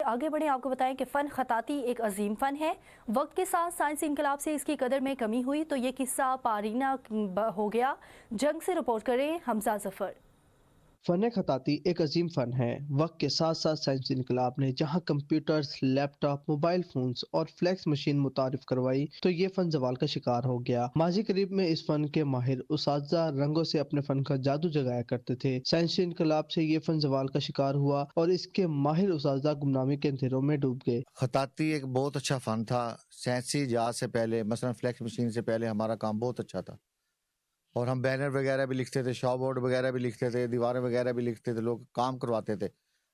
आगे बढ़े, आपको बताएं कि फ़न ख़ताती एक अजीम फ़न है। वक्त के साथ साइंसी इनकलाब से इसकी कदर में कमी हुई तो ये किस्सा पारीना हो गया। जंग से रिपोर्ट करें हमजा जफर। फ़न खताती एक अजीम फ़न है। वक्त के साथ साथ साइंसी इनकलाब ने जहां कंप्यूटर्स, लैपटॉप, मोबाइल फोन्स और फ्लैक्स मशीन मुतारिफ करवाई तो ये फ़न जवाल का शिकार हो गया। माजी करीब में इस फ़न के माहिर उस्ताज़ा रंगों से अपने फ़न का जादू जगाया करते थे। साइंसी इनकलाब से ये फ़न जवाल का शिकार हुआ और इसके माहिर उस्ताज़ा गुमनामी के अंधेरों में डूब गए। खताती एक बहुत अच्छा फ़न था। साइंसी जहाज से पहले, मसलन फ्लैक्स मशीन से पहले हमारा काम बहुत अच्छा था और हम बैनर वगैरह भी लिखते थे, शॉप बोर्ड वगैरह भी लिखते थे, दीवारें वगैरह भी लिखते थे, लोग काम करवाते थे।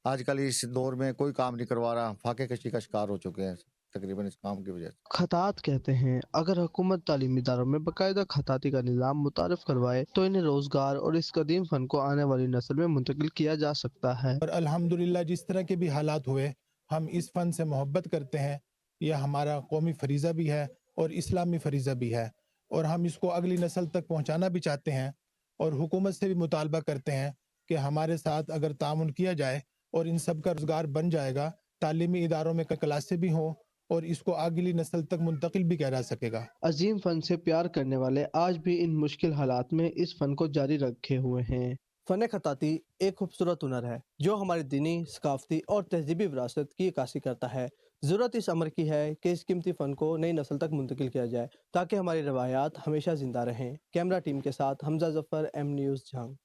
आजकल इस दौर में कोई काम नहीं करवा रहा, फाके कशी का शिकार हो चुके हैं तकरीबन इस काम की वजह से। खतात कहते हैं अगर हुकूमत तालीमी इदारों में बाकायदा खताती का निज़ाम मुतारफ करवाए तो इन्हें रोजगार और इस कदीम फन को आने वाली नस्ल में मुंतकिल किया जा सकता है। और अल्हम्दुलिल्लाह जिस तरह के भी हालात हुए, हम इस फ़न से मोहब्बत करते हैं। यह हमारा कौमी फरीज़ा भी है और इस्लामी फरीज़ा भी है और हम इसको अगली नस्ल तक पहुंचाना भी चाहते हैं और हुकूमत से भी मुतालबा करते हैं कि हमारे साथ अगर ताउन किया जाए और इन सब का रोज़गार बन जाएगा, तालीमी इदारों में क्लासें भी हों और इसको अगली नस्ल तक मुंतकिल भी किया जा सकेगा। अजीम फन से प्यार करने वाले आज भी इन मुश्किल हालात में इस फन को जारी रखे हुए हैं। फ़न खताती एक खूबसूरत हुनर है जो हमारी दीनी, सकाफती और तहजीबी विरासत की अक्कासी करता है। ज़रूरत इस अमर की है कि इस कीमती फ़न को नई नस्ल तक मुंतकिल किया जाए ताकि हमारी रवायात हमेशा ज़िंदा रहें। कैमरा टीम के साथ हमजा जफ़र, एम न्यूज़, झांग।